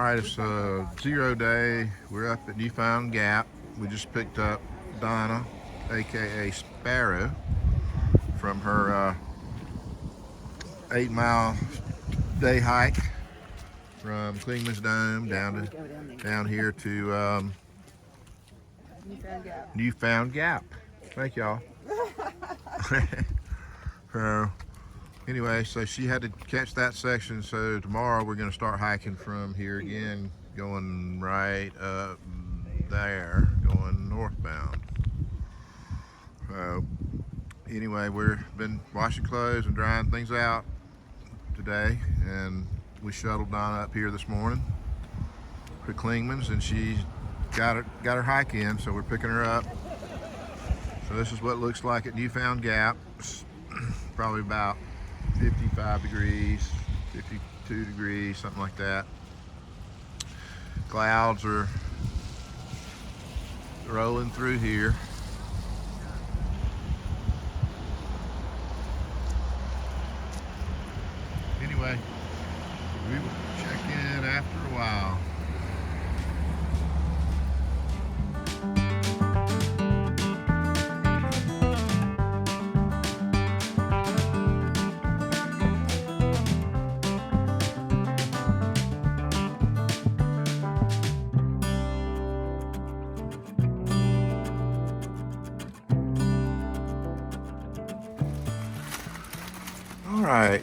Alright, it's a 0 day. We're up at Newfound Gap. We just picked up Donna, aka Sparrow, from her 8-mile day hike from Klingman's Dome down here to Newfound Gap. Thank y'all. So anyway, so she had to catch that section, so tomorrow we're going to start hiking from here again, going right up there, going northbound. So anyway, we've been washing clothes and drying things out today, and we shuttled Donna up here this morning to Klingman's, and she got her hike in, so we're picking her up. So this is what it looks like at Newfound Gap. It's probably about 55 degrees, 52 degrees, something like that. Clouds are rolling through here. Anyway, we will check in after a while. All right,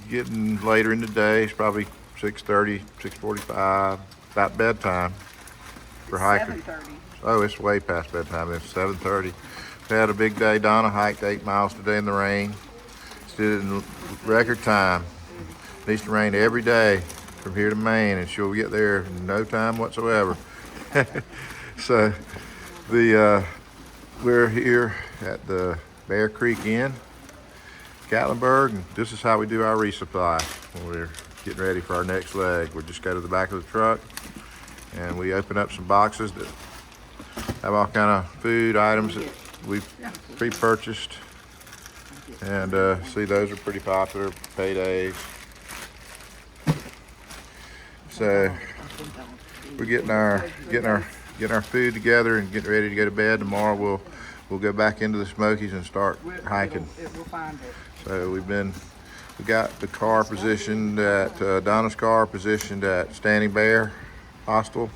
getting later in the day. It's probably 6:30, 6:45, about bedtime for hikers. 7:30. Oh, it's way past bedtime. It's 7:30. We had a big day. Donna hiked 8 miles today in the rain. She did it in record time. It needs to rain every day from here to Maine, and she'll get there in no time whatsoever. So we're here at the Bear Creek Inn, Gatlinburg, and this is how we do our resupply when we're getting ready for our next leg. We just go to the back of the truck and we open up some boxes that have all kind of food items that we've pre-purchased, and see, those are pretty popular, paydays. So we're getting our food together and getting ready to go to bed. Tomorrow we'll go back into the Smokies and start hiking. So we got the car positioned at Donna's car positioned at Standing Bear Hostel,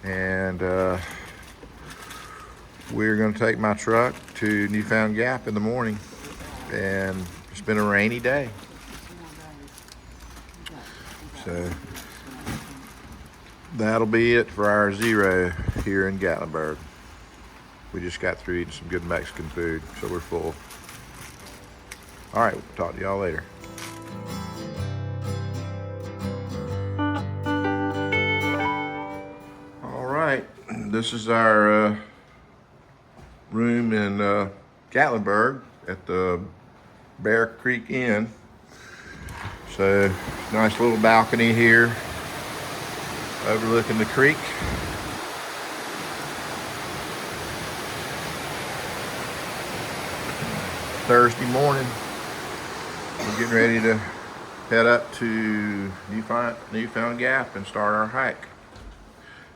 and we're going to take my truck to Newfound Gap in the morning, and it's been a rainy day. So that'll be it for our 0 here in Gatlinburg. We just got through eating some good Mexican food, so we're full. All right, we'll talk to y'all later. All right, this is our room in Gatlinburg at the Bear Creek Inn. So nice little balcony here overlooking the creek. Thursday morning, we're getting ready to head up to Newfound Gap and start our hike.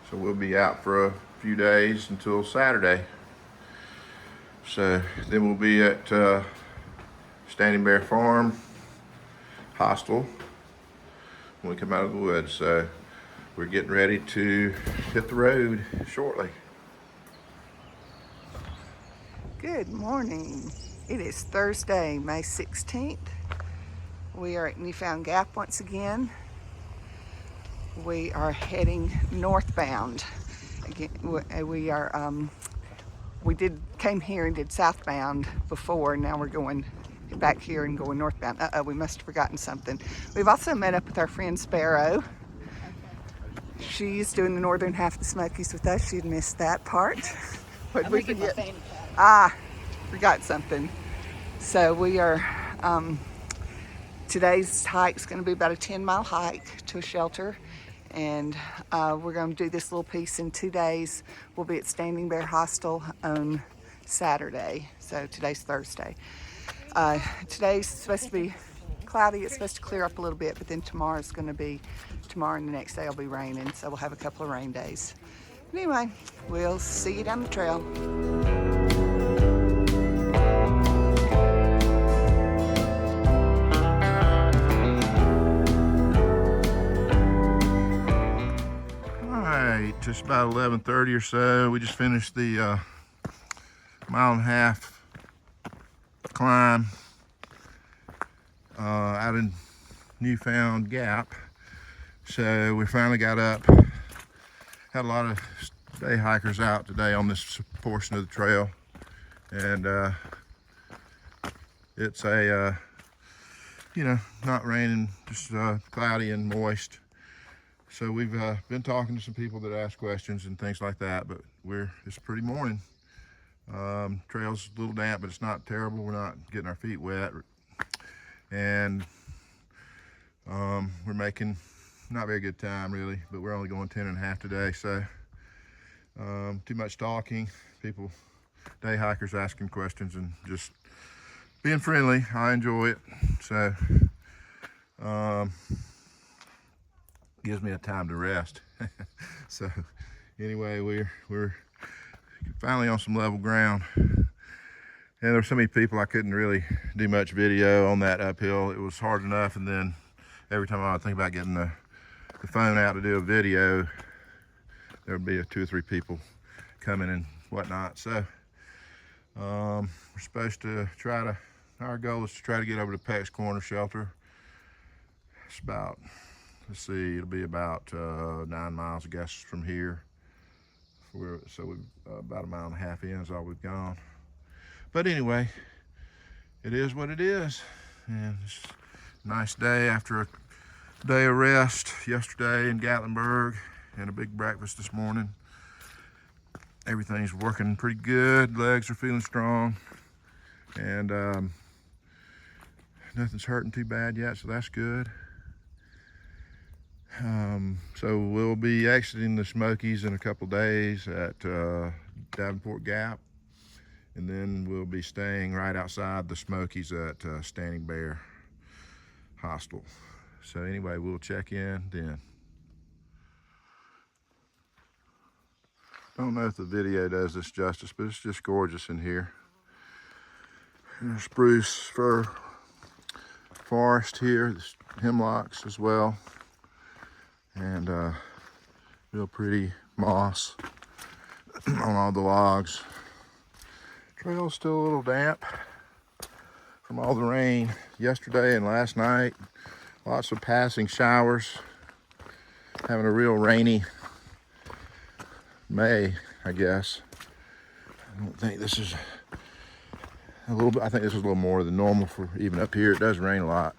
So we'll be out for a few days until Saturday. So then we'll be at Standing Bear Farm Hostel when we come out of the woods. So we're getting ready to hit the road shortly. Good morning. It is Thursday, May 16th. We are at Newfound Gap once again. We are heading northbound. Again, we came here and did southbound before. Now we're going back here and going northbound. We must have forgotten something. We've also met up with our friend Sparrow. She's doing the northern half of the Smokies with us. She'd missed that part. What did we forget? Forgot something. So we are, today's hike's going to be about a 10-mile hike to a shelter, and we're going to do this little piece in 2 days. We'll be at Standing Bear Hostel on Saturday, so today's Thursday. Today's supposed to be cloudy. It's supposed to clear up a little bit, but then tomorrow and the next day will be raining, so we'll have a couple of rain days. Anyway, we'll see you down the trail. Alright, just about 11:30 or so. We just finished the mile and a half climb out in Newfound Gap. So we finally got up. Had a lot of day hikers out today on this portion of the trail, and it's a not raining, just cloudy and moist. So we've been talking to some people that ask questions and things like that, but it's a pretty morning. Trail's a little damp, but it's not terrible. We're not getting our feet wet, and we're making not very good time really, but we're only going 10.5 today. So too much talking, day hikers asking questions and just being friendly. I enjoy it. So gives me a time to rest. So anyway, we're finally on some level ground, and there were so many people I couldn't really do much video on that uphill. It was hard enough, and then every time I would think about getting the phone out to do a video, there would be 2 or 3 people coming and whatnot. So we're supposed to our goal is to try to get over to Peck's Corner Shelter. It's about, it'll be about 9 miles, I guess, from here. So we're about 1.5 miles in is all we've gone. But anyway, it is what it is. And it's a nice day after a day of rest yesterday in Gatlinburg and a big breakfast this morning. Everything's working pretty good. Legs are feeling strong, and nothing's hurting too bad yet, so that's good. So we'll be exiting the Smokies in a couple days at Davenport Gap, and then we'll be staying right outside the Smokies at Standing Bear Hostel. So anyway, we'll check in then. I don't know if the video does this justice, but it's just gorgeous in here. And spruce fir forest here, there's hemlocks as well, and real pretty moss on all the logs. Trail's still a little damp from all the rain yesterday and last night. Lots of passing showers. Having a real rainy May, I guess. I don't think this is a little bit, I think this is a little more than normal for even up here. It does rain a lot.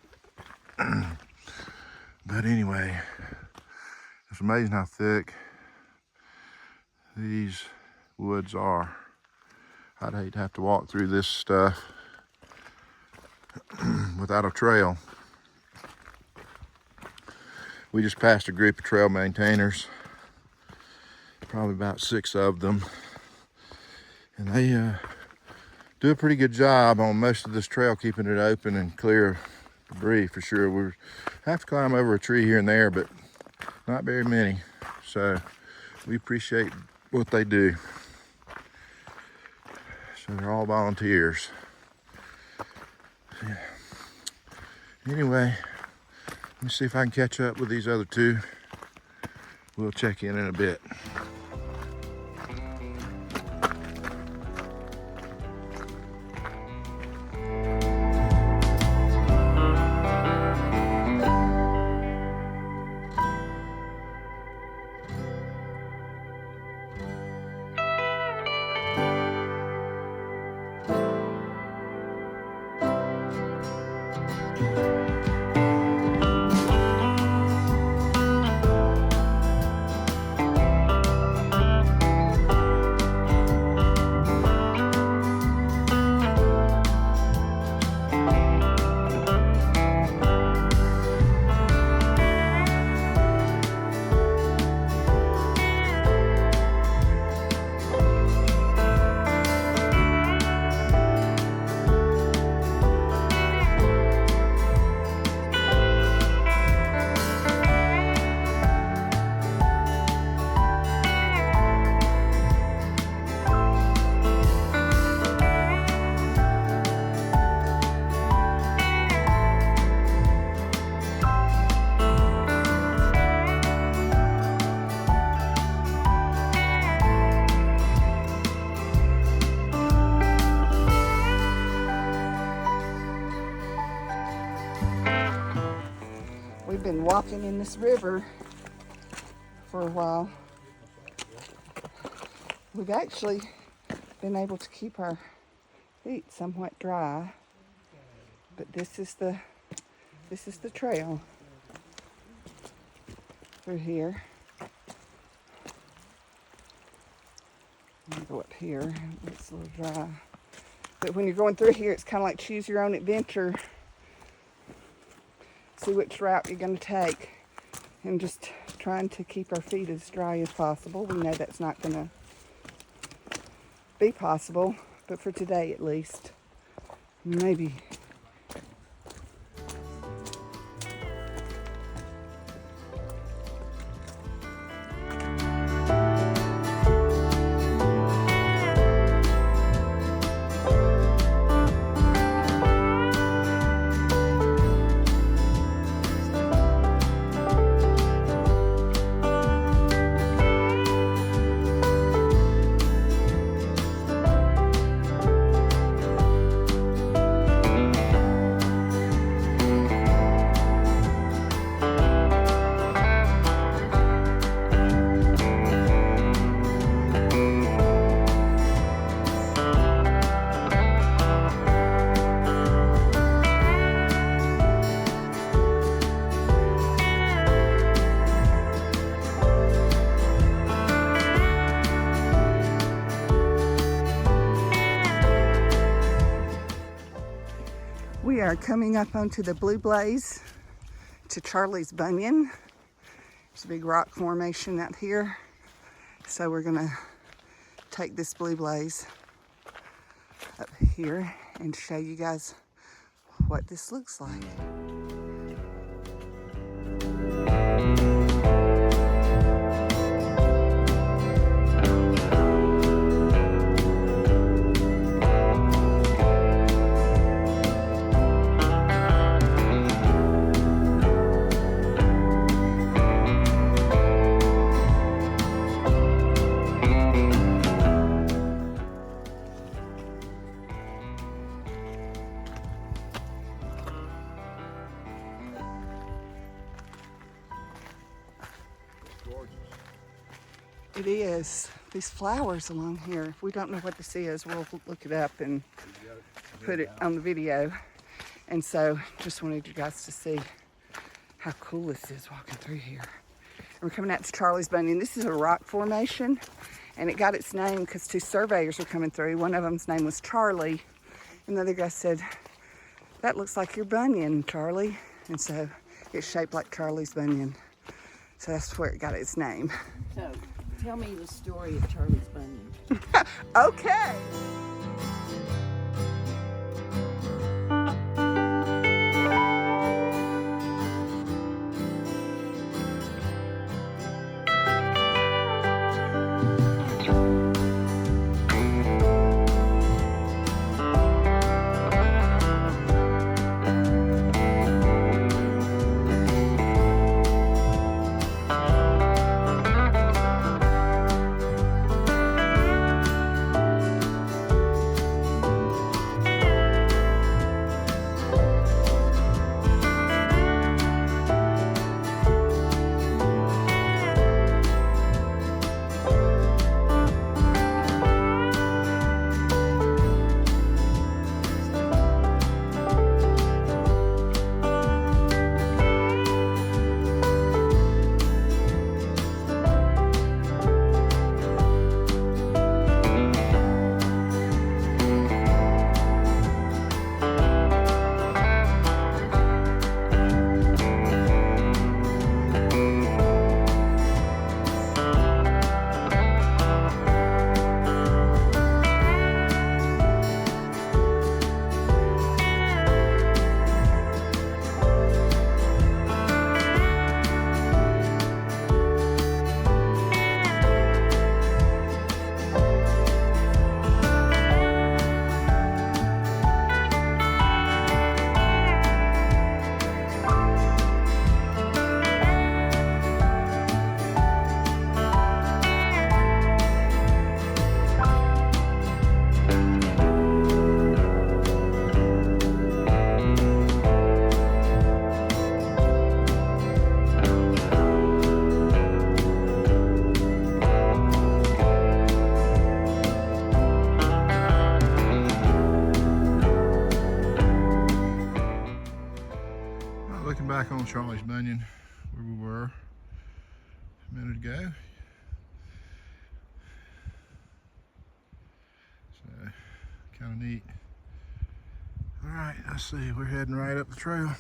But anyway, it's amazing how thick these woods are. I'd hate to have to walk through this stuff without a trail. We just passed a group of trail maintainers, probably about 6 of them, and they do a pretty good job on most of this trail, keeping it open and clear of debris for sure. We have to climb over a tree here and there, but not very many, so we appreciate what they do. So they're all volunteers. Yeah. Anyway, let me see if I can catch up with these other 2. We'll check in a bit. been walking in this river for a while. We've actually been able to keep our feet somewhat dry, but this is the trail through here. I'll go up here. It's a little dry. But when you're going through here, it's kind of like choose your own adventure. See which route you're going to take. And just trying to keep our feet as dry as possible. We know that's not going to be possible, but for today at least, maybe. We are coming up onto the Blue Blaze to Charlie's Bunion. There's a big rock formation out here. So we're gonna take this Blue Blaze up here and show you guys what this looks like. It is. These flowers along here. If we don't know what this is, we'll look it up and put it on the video. And so just wanted you guys to see how cool this is walking through here. And we're coming out to Charlie's Bunion. This is a rock formation, and it got its name because two surveyors were coming through. One of them's name was Charlie, and the other guy said, "That looks like your bunion, Charlie." And so it's shaped like Charlie's Bunion. So that's where it got its name. So, tell me the story of Charlie's Bunion. Okay. Charlie's Bunion, where we were a minute ago. So, kind of neat. All right, let's see, we're heading right up the trail.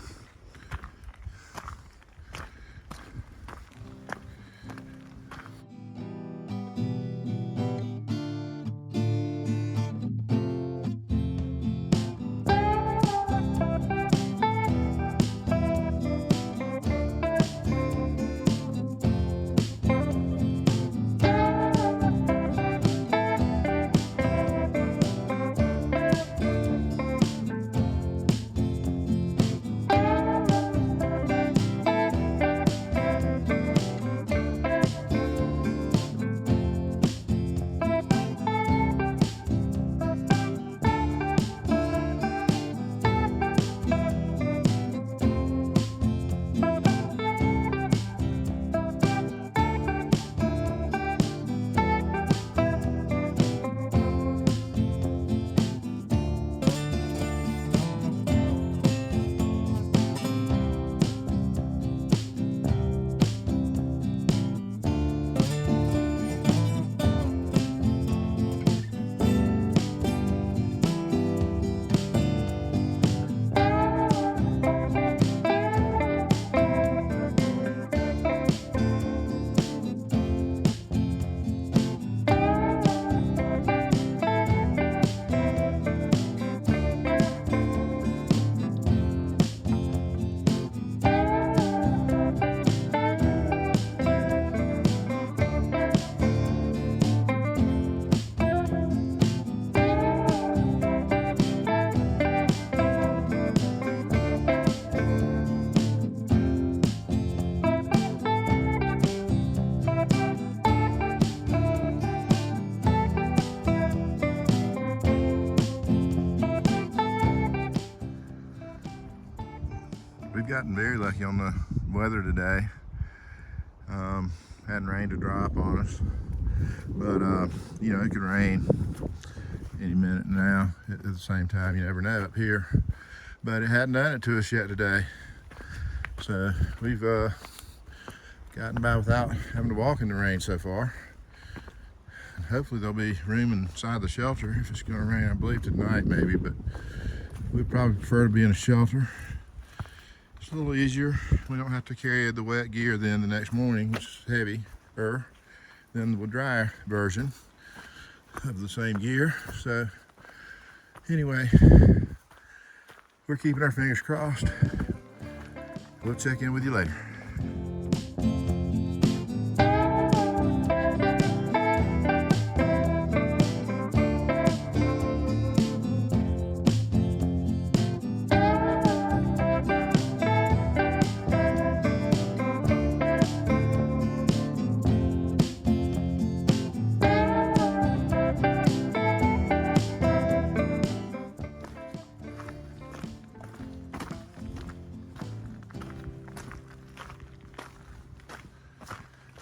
We've gotten very lucky on the weather today. Hadn't rained a drop on us, but you know, it could rain any minute now. At the same time, you never know up here, but it hadn't done it to us yet today. So we've gotten by without having to walk in the rain so far. And hopefully there'll be room inside the shelter if it's going to rain. I believe tonight maybe, but we'd probably prefer to be in a shelter. It's a little easier. We don't have to carry the wet gear then the next morning, which is heavier than the dry version of the same gear. So anyway, we're keeping our fingers crossed. We'll check in with you later.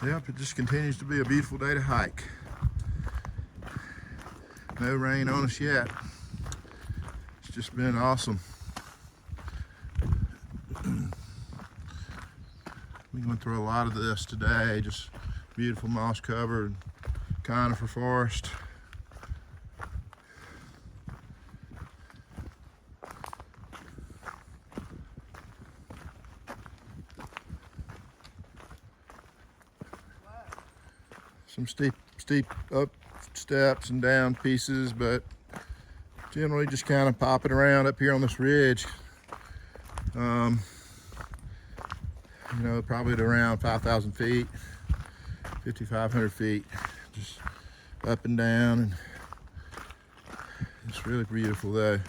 Yep, it just continues to be a beautiful day to hike. No rain on us yet. It's just been awesome. We went through a lot of this today, just beautiful moss covered conifer forest. Some steep up steps and down pieces, but generally just kind of popping around up here on this ridge. You know, probably at around 5,000 feet, 5,500 feet, just up and down, and it's really beautiful though.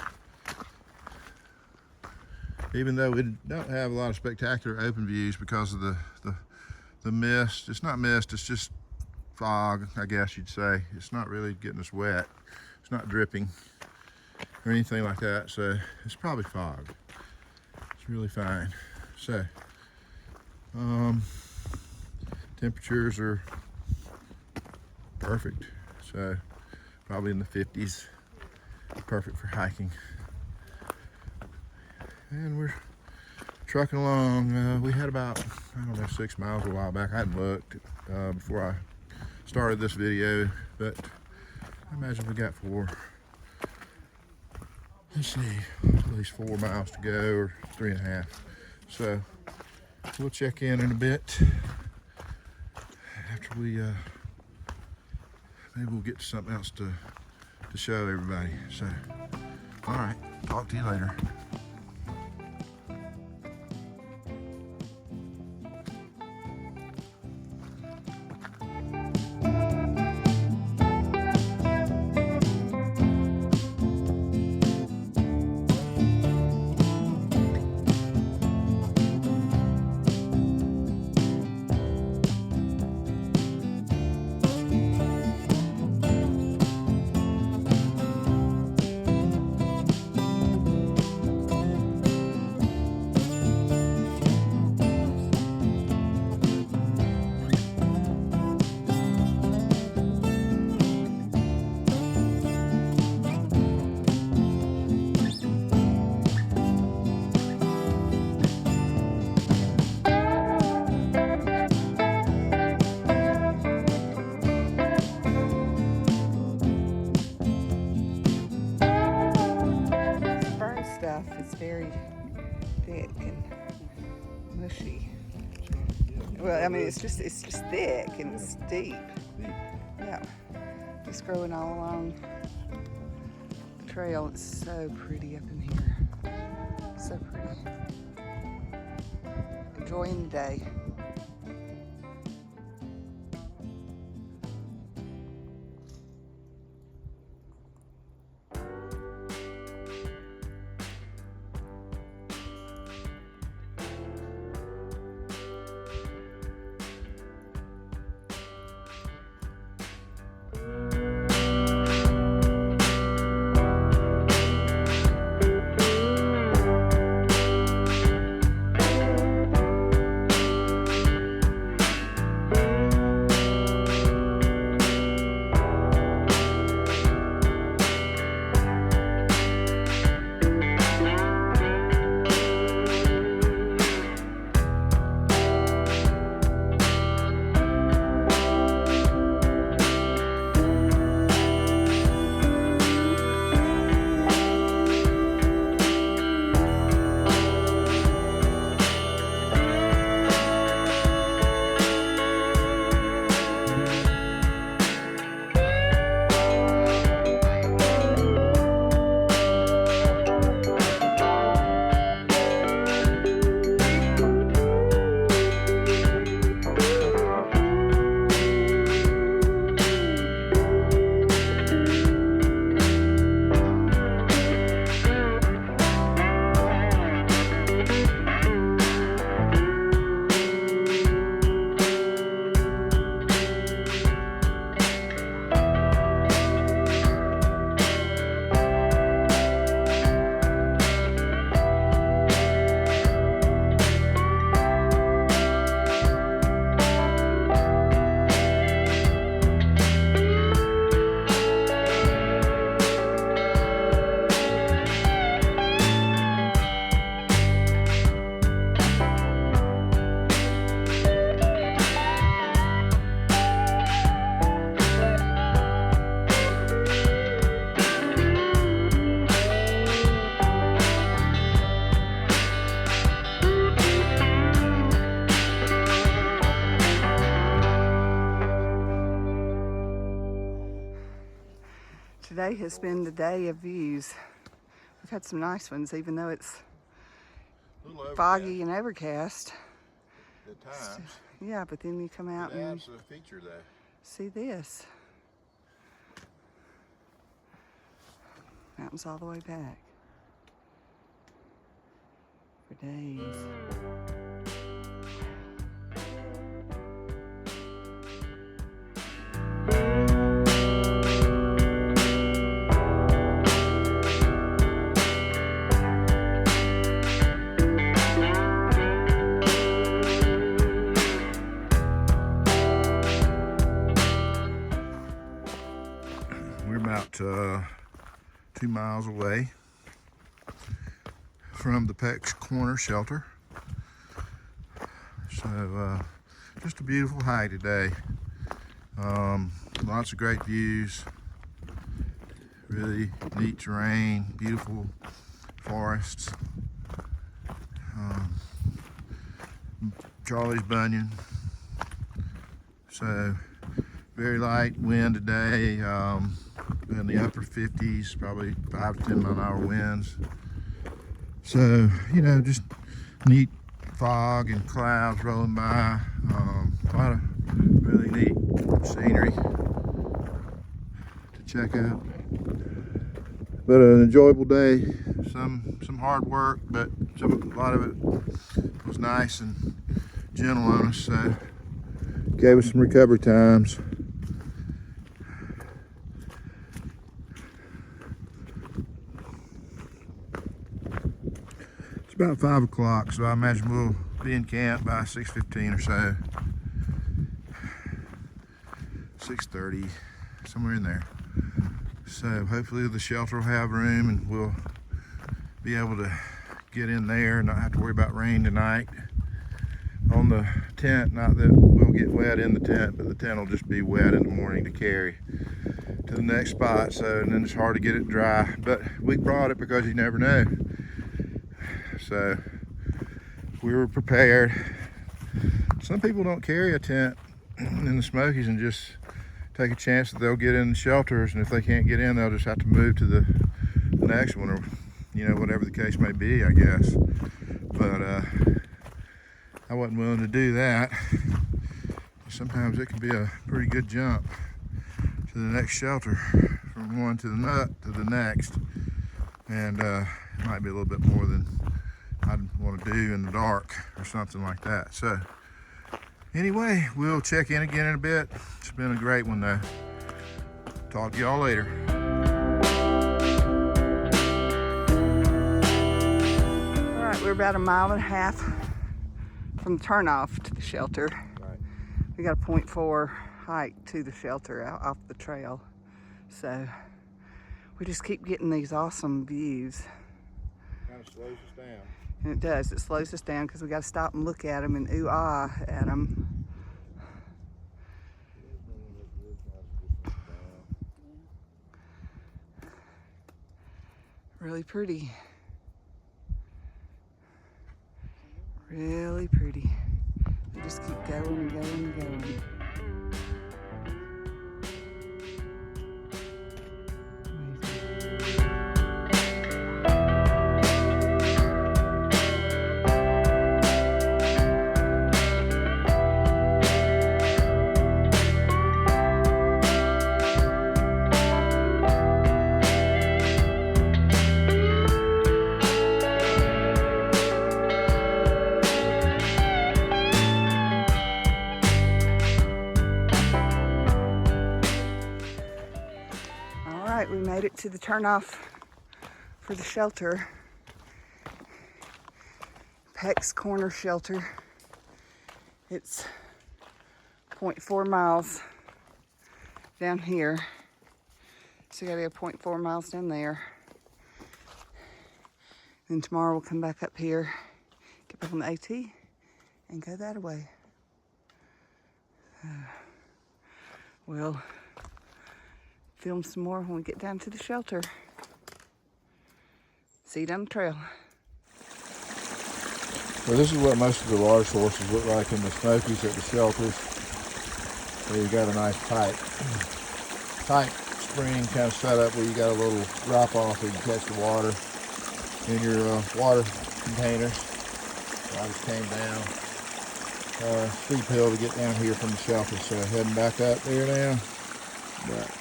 Even though we don't have a lot of spectacular open views because of the mist. It's not mist, it's just fog, I guess you'd say. It's not really getting us wet. It's not dripping or anything like that, so it's probably fog. It's really fine. So, temperatures are perfect. So, probably in the 50s. Perfect for hiking. And we're trucking along. We had about, I don't know, 6 miles a while back. I hadn't looked before I started this video, but I imagine we got 4. Let's see, at least 4 miles to go, or 3.5. So we'll check in a bit after we maybe we'll get to something else to show everybody. So, all right, talk to you later. Stuff is very thick and mushy. Well, I mean, it's just thick and it's deep. Yeah, just growing all along the trail. It's so pretty up in here. So pretty. Enjoying the day. Today has been the day of views. We've had some nice ones, even though it's foggy and overcast. At times. Yeah, but then you come out It and adds a feature though. see this. Mountains all the way back for days. We're about 2 miles away from the Peck's Corner shelter. So just a beautiful hike today. Lots of great views, really neat terrain, beautiful forests. Charlie's Bunion. So very light wind today, in the upper 50s, probably 5 to 10 mile an hour winds. So, you know, just neat fog and clouds rolling by. A lot of really neat scenery to check out. But an enjoyable day. Some hard work, but a lot of it was nice and gentle on us. So gave us some recovery times. It's about 5 o'clock, so I imagine we'll be in camp by 6:15 or so. 6:30, somewhere in there. So hopefully the shelter will have room and we'll be able to get in there and not have to worry about rain tonight. On the tent, not that we'll get wet in the tent, but the tent will just be wet in the morning to carry to the next spot. So, and then it's hard to get it dry, but we brought it because you never know. So we were prepared. Some people don't carry a tent in the Smokies and just take a chance that they'll get in the shelters, and if they can't get in, they'll just have to move to the next one, or you know, whatever the case may be, I guess. But I wasn't willing to do that. Sometimes it can be a pretty good jump to the next shelter, from one to the next, and it might be a little bit more than I'd want to do in the dark or something like that. So anyway, we'll check in again in a bit. It's been a great one though. Talk to y'all later. All right, we're about 1.5 miles from the turnoff to the shelter. Right. We got a 0.4 hike to the shelter out off the trail. So we just keep getting these awesome views. Kind of slows us down. And it does, it slows us down because we got to stop and look at them and ooh-ah at them. Really pretty. Really pretty. We just keep going and going and going. We made it to the turnoff for the shelter. Peck's Corner Shelter. It's 0.4 miles down here. So you gotta go 0.4 miles down there. Then tomorrow we'll come back up here, get back on the AT, and go that way. We'll film some more when we get down to the shelter. See you down the trail. Well, this is what most of the water sources look like in the Smokies at the shelters. So you got a nice tight spring kind of set up where you got a little drop off where you can catch the water in your water containers. So I just came down steep hill to get down here from the shelter. So heading back up there now. But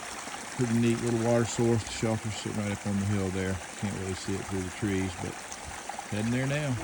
pretty neat little water source. The shelter's sitting right up on the hill there. Can't really see it through the trees, but heading there now.